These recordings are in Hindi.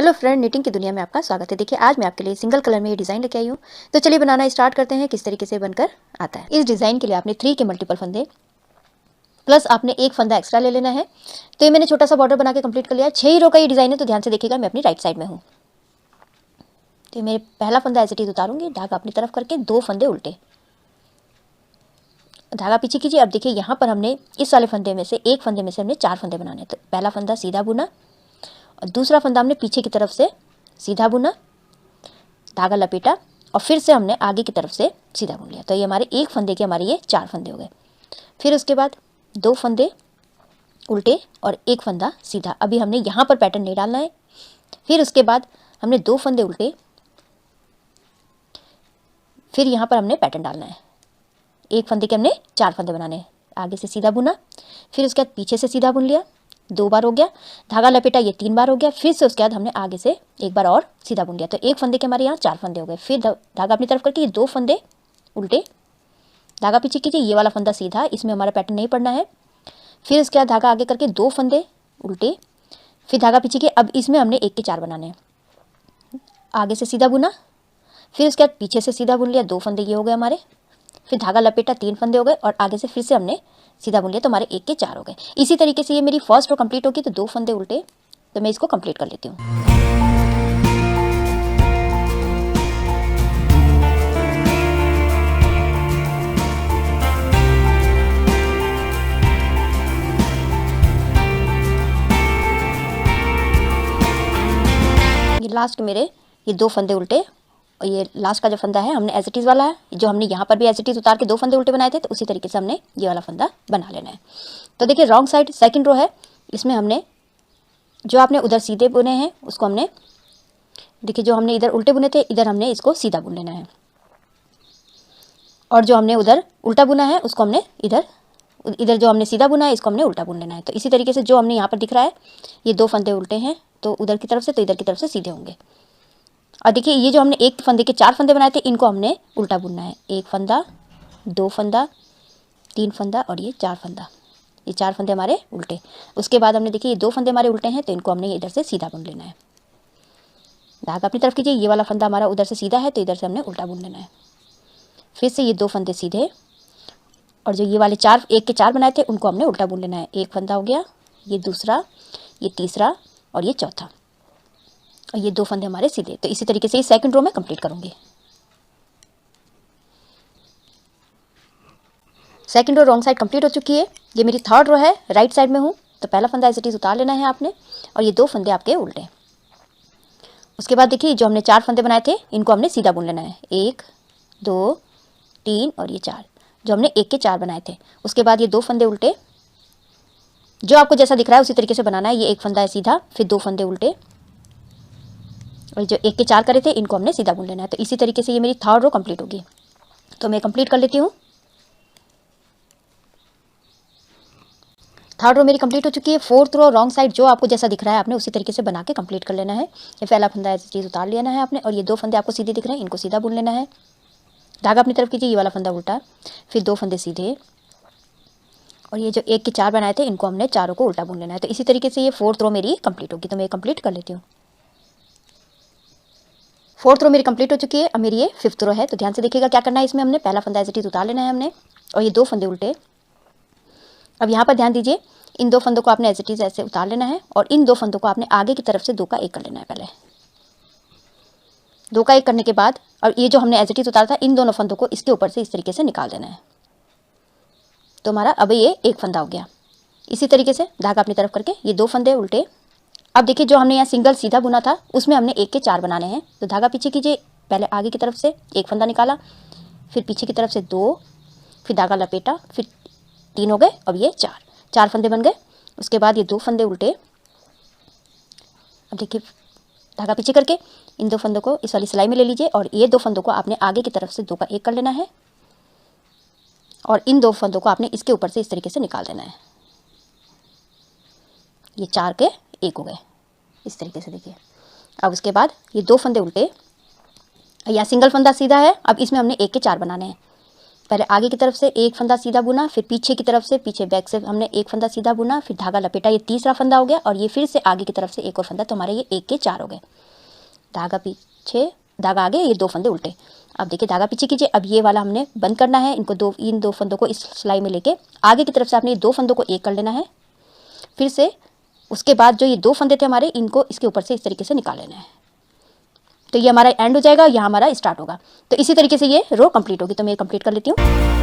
हेलो फ्रेंड, निटिंग की दुनिया में आपका स्वागत है। देखिए आज मैं आपके लिए सिंगल कलर में ये डिज़ाइन लेके आई हूँ। तो चलिए बनाना स्टार्ट करते हैं किस तरीके से बनकर आता है। इस डिज़ाइन के लिए आपने 3 के मल्टीपल फंदे प्लस आपने एक फंदा एक्स्ट्रा ले लेना है। तो ये मैंने छोटा सा बॉर्डर बना के कंप्लीट कर लिया। 6 ही रो का ये डिज़ाइन है, तो ध्यान से देखिएगा, मैं अपनी राइट साइड में हूँ। तो मेरे पहला फंदा ऐसे ही उतारूंगी, धागा अपनी तरफ करके 2 फंदे उल्टे, धागा पीछे कीजिए। अब देखिए यहाँ पर हमने इस वाले फंदे में से एक फंदे में से हमने 4 फंदे बनाने। तो पहला फंदा सीधा बुना और दूसरा फंदा हमने पीछे की तरफ से सीधा बुना, धागा लपेटा और फिर से हमने आगे की तरफ से सीधा बुन लिया। तो ये हमारे एक फंदे के हमारे ये 4 फंदे हो गए। फिर उसके बाद 2 फंदे उल्टे और एक फंदा सीधा। अभी हमने यहाँ पर पैटर्न नहीं डालना है। फिर उसके बाद हमने 2 फंदे उल्टे, फिर यहाँ पर हमने पैटर्न डालना है। एक फंदे के हमने 4 फंदे बनाने हैं। आगे से सीधा बुना, फिर उसके बाद पीछे से सीधा बुन लिया, 2 बार हो गया, धागा लपेटा, ये 3 बार हो गया। फिर से उसके बाद हमने आगे से एक बार और सीधा बुन लिया। तो एक फंदे के हमारे यहाँ 4 फंदे हो गए। फिर धागा अपनी तरफ करके ये 2 फंदे उल्टे, धागा पीछे कीजिए, ये वाला फंदा सीधा, इसमें हमारा पैटर्न नहीं पड़ना है। फिर उसके बाद धागा आगे करके 2 फंदे उल्टे, फिर धागा पीछे किए। अब इसमें हमने 1 के 4 बनाने हैं। आगे से सीधा बुना, फिर उसके बाद पीछे से सीधा बुन लिया, 2 फंदे ये हो गए हमारे। फिर धागा लपेटा, 3 फंदे हो गए और आगे से फिर से हमने सीधा बुन लिया, तो हमारे 1 के 4 हो गए। इसी तरीके से ये मेरी फर्स्ट रो कंप्लीट होगी। तो 2 फंदे उल्टे, तो मैं इसको कंप्लीट कर लेती हूँ। ये लास्ट मेरे ये 2 फंदे उल्टे और ये लास्ट का जो फंदा है हमने एज इट इज़ वाला है, जो हमने यहाँ पर भी एज इट इज़ उतार के 2 फंदे उल्टे बनाए थे, तो उसी तरीके से हमने ये वाला फंदा बना लेना है। तो देखिए रॉन्ग साइड सेकंड रो है, इसमें हमने जो आपने उधर सीधे बुने हैं उसको हमने, देखिए जो हमने इधर उल्टे बुने थे, इधर हमने इसको सीधा बुन लेना है। और जो हमने उधर उल्टा बुना है उसको हमने इधर इधर जो हमने सीधा बुना है इसको हमने उल्टा बुन लेना है। तो इसी तरीके से जो हमने यहाँ पर दिख रहा है, ये 2 फंदे उल्टे हैं, तो उधर की तरफ से, तो इधर की तरफ से सीधे होंगे। और देखिए ये जो हमने एक फंदे के 4 फंदे बनाए थे, इनको हमने उल्टा बुनना है। 1 फंदा, 2 फंदा, 3 फंदा और ये 4 फंदा, ये 4 फंदे हमारे उल्टे। उसके बाद हमने देखिए ये 2 फंदे हमारे उल्टे हैं, तो इनको हमने इधर से सीधा बुन लेना है। धागा अपनी तरफ कीजिए, ये वाला फंदा हमारा उधर से सीधा है, तो इधर से हमने उल्टा बुन लेना है। फिर से ये 2 फंदे सीधे और जो ये वाले 4 1 के 4 बनाए थे उनको हमने उल्टा बुन लेना है। एक फंदा हो गया, ये दूसरा, ये तीसरा और ये चौथा, और ये 2 फंदे हमारे सीधे। तो इसी तरीके से ये सेकंड रो में कंप्लीट करूँगी। Second row wrong side complete हो चुकी है। ये मेरी थर्ड रो है, राइट साइड में हूँ। तो पहला फंदा एज इट इज़ उतार लेना है आपने और ये 2 फंदे आपके उल्टे। उसके बाद देखिए जो हमने 4 फंदे बनाए थे इनको हमने सीधा बुन लेना है। 1 2 3 और ये 4, जो हमने 1 के 4 बनाए थे। उसके बाद ये 2 फंदे उल्टे, जो आपको जैसा दिख रहा है उसी तरीके से बनाना है। ये एक फंदा है सीधा, फिर 2 फंदे उल्टे और जो 1 के 4 करे थे इनको हमने सीधा बुन लेना है। तो इसी तरीके से ये मेरी थर्ड रो कंप्लीट होगी। तो मैं कंप्लीट कर लेती हूँ। थर्ड रो मेरी कंप्लीट हो चुकी है। फोर्थ रो रॉन्ग साइड जो आपको जैसा दिख रहा है आपने उसी तरीके से बना के कंप्लीट कर लेना है। ये पहला फंदा ऐसी चीज़ उतार लेना है आपने और ये 2 फंदे आपको सीधे दिख रहे हैं, इनको सीधा बुन लेना है। धागा अपनी तरफ कीजिए, ये वाला फंदा उल्टा, फिर 2 फंदे सीधे और ये जो 1 के 4 बनाए थे इनको हमने चारों को उल्टा बुन लेना है। तो इसी तरीके से ये फोर्थ रो मेरी कंप्लीट होगी। तो मैं कंप्लीट कर लेती हूँ। फोर्थ रो मेरी कंप्लीट हो चुकी है। अब मेरी ये फिफ्थ रो है। तो ध्यान से देखिएगा क्या करना है। इसमें हमने पहला फंदा ऐसे उतार लेना है हमने और ये 2 फंदे उल्टे। अब यहाँ पर ध्यान दीजिए, इन 2 फंदों को आपने एज इट इज़ ऐसे उतार लेना है और इन 2 फंदों को आपने आगे की तरफ से 2 का 1 कर लेना है। पहले 2 का 1 करने के बाद, और ये जो हमने एज इट इज़ उतारा था, इन दोनों फंदों को इसके ऊपर से इस तरीके से निकाल देना है। तो हमारा अब ये एक फंदा हो गया। इसी तरीके से धागा अपनी तरफ करके ये 2 फंदे उल्टे। अब देखिए जो हमने यहाँ सिंगल सीधा बुना था उसमें हमने 1 के 4 बनाने हैं। तो धागा पीछे कीजिए, पहले आगे की तरफ से एक फंदा निकाला, फिर पीछे की तरफ से 2, फिर धागा लपेटा, फिर 3 हो गए। अब ये 4 फंदे बन गए। उसके बाद ये 2 फंदे उल्टे। अब देखिए धागा पीछे करके इन 2 फंदों को इस वाली सिलाई में ले लीजिए और ये 2 फंदों को आपने आगे की तरफ से 2 का 1 कर लेना है और इन 2 फंदों को आपने इसके ऊपर से इस तरीके से निकाल देना है। ये 4 के 1 हो गए इस तरीके से। देखिए अब उसके बाद ये 2 फंदे उल्टे, या सिंगल फंदा सीधा है। अब इसमें हमने 1 के 4 बनाने हैं। पहले आगे की तरफ से एक फंदा सीधा बुना, फिर पीछे की तरफ से, पीछे बैक से हमने एक फंदा सीधा बुना, फिर धागा लपेटा, ये तीसरा फंदा हो गया। और ये फिर से आगे की तरफ से एक और फंदा, तो हमारे ये 1 के 4 हो गए। धागा पीछे, धागा आगे, ये 2 फंदे उल्टे। अब देखिए धागा पीछे कीजिए। अब ये वाला हमने बंद करना है, इन दो फंदों को इस सिलाई में लेके आगे की तरफ से आपने ये 2 फंदों को एक कर लेना है। फिर से उसके बाद जो ये 2 फंदे थे हमारे, इनको इसके ऊपर से इस तरीके से निकाल लेना है। तो ये हमारा एंड हो जाएगा, यहाँ हमारा स्टार्ट होगा। तो इसी तरीके से ये रो कंप्लीट होगी। तो मैं ये कंप्लीट कर लेती हूँ।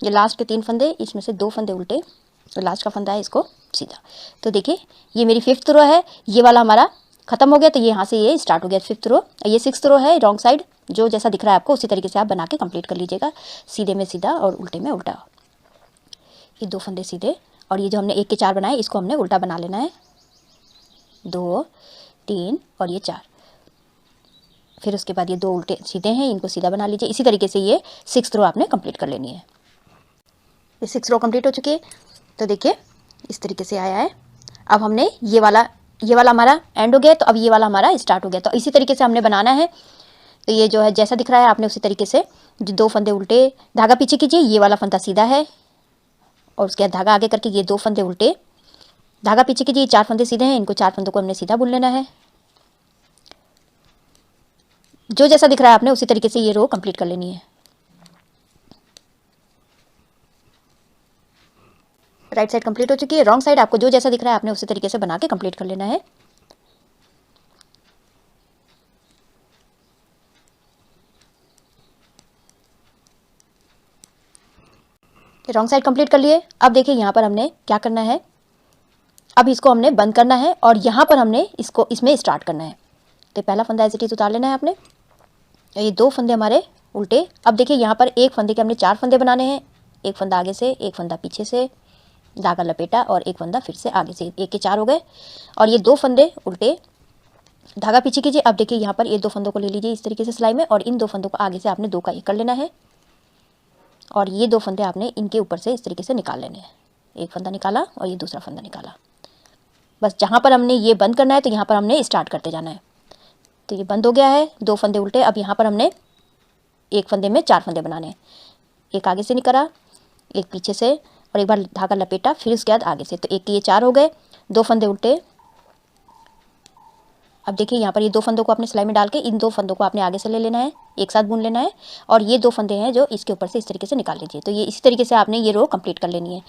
ये लास्ट के 3 फंदे, इसमें से 2 फंदे उल्टे, तो लास्ट का फंदा है इसको सीधा। तो देखिए ये मेरी 5th रो है, ये वाला हमारा खत्म हो गया। तो ये यहाँ से ये स्टार्ट हो गया 5th रो। ये 6th रो है रॉन्ग साइड, जो जैसा दिख रहा है आपको उसी तरीके से आप बना के कंप्लीट कर लीजिएगा। सीधे में सीधा और उल्टे में उल्टा। ये 2 फंदे सीधे, और ये जो हमने 1 के 4 बनाए इसको हमने उल्टा बना लेना है। 2 3 और ये 4। फिर उसके बाद ये 2 उल्टे सीधे हैं, इनको सीधा बना लीजिए। इसी तरीके से ये 6th रो आपने कंप्लीट कर लेनी है। ये 6 रो कंप्लीट हो चुकी है। तो देखिए इस तरीके से आया है। अब हमने ये वाला हमारा एंड हो गया। तो अब ये वाला हमारा स्टार्ट हो गया। तो इसी तरीके से हमने बनाना है। तो ये जो है जैसा दिख रहा है आपने उसी तरीके से जो 2 फंदे उल्टे, धागा पीछे कीजिए, ये वाला फंदा सीधा है, और उसके बाद धागा आगे करके ये 2 फंदे उल्टे, धागा पीछे कीजिए, 4 फंदे सीधे हैं, इनको 4 फंदों को हमने सीधा बुन लेना है। जो जैसा दिख रहा है आपने उसी तरीके से ये रो कंप्लीट कर लेनी है। राइट साइड कंप्लीट हो चुकी है। रॉन्ग साइड आपको जो जैसा दिख रहा है आपने उसी तरीके से बना के कंप्लीट कर लेना है। रॉन्ग साइड कंप्लीट कर लिए। अब देखिए यहाँ पर हमने क्या करना है, अब इसको हमने बंद करना है और यहाँ पर हमने इसको इसमें स्टार्ट करना है। तो पहला फंदा एज इट इज उतार लेना है आपने। ये 2 फंदे हमारे उल्टे। अब देखिए यहाँ पर एक फंदे के हमने 4 फंदे बनाने हैं। एक फंदा आगे से, एक फंदा पीछे से, धागा लपेटा, और एक फंदा फिर से आगे से। 1 के 4 हो गए। और ये 2 फंदे उल्टे, धागा पीछे कीजिए। अब देखिए यहाँ पर ये 2 फंदों को ले लीजिए इस तरीके से सिलाई में, और इन 2 फंदों को आगे से आपने 2 का 1 कर लेना है। और ये 2 फंदे आपने इनके ऊपर से इस तरीके से निकाल लेने हैं। एक फंदा निकाला और ये दूसरा फंदा निकाला। बस जहाँ पर हमने ये बंद करना है तो यहाँ पर हमने स्टार्ट करते जाना है। तो ये बंद हो गया है, 2 फंदे उल्टे। अब यहाँ पर हमने एक फंदे में 4 फंदे बनाने हैं। एक आगे से निकाला, एक पीछे से, और एक बार धागा लपेटा, फिर उसके बाद आगे से। तो 1 के ये 4 हो गए। 2 फंदे उल्टे। अब देखिए यहाँ पर ये 2 फंदों को आपने सिलाई में डाल के इन 2 फंदों को आपने आगे से ले लेना है, एक साथ बुन लेना है। और ये 2 फंदे हैं जो इसके ऊपर से इस तरीके से निकाल लीजिए। तो ये इसी तरीके से आपने ये रो कंप्लीट कर लेनी है।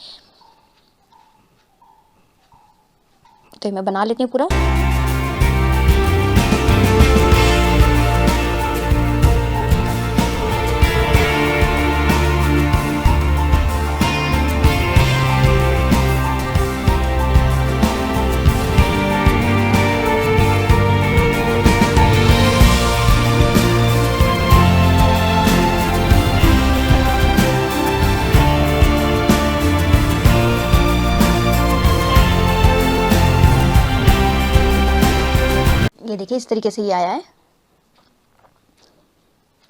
तो मैं बना लेती हूँ पूरा। ये देखिए इस तरीके से ये आया है।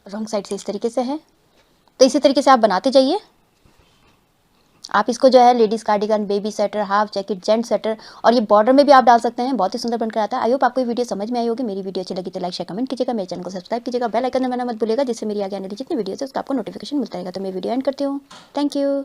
रॉन्ग साइड से इस तरीके से है। तो इसी तरीके से आप बनाते जाइए। आप इसको जो है ladies cardigan, baby sweater, half jacket, gent sweater, और ये बॉर्डर में भी आप डाल सकते हैं। बहुत ही सुंदर बनकर आता है। आई होप आपको ये वीडियो समझ में आई होगी। मेरी वीडियो अच्छी लगी तो लाइक शेयर कमेंट कीजिएगा। मेरे चैनल को सब्सक्राइब कीजिएगा। बेल आइकन दबाना मत भूलिएगा, जिससे मेरी आगे आने वाली जितनी वीडियो है उसका आपको नोटिफिकेशन मिलता रहेगा। तो मैं वीडियो एंड करती हूँ। Thank you.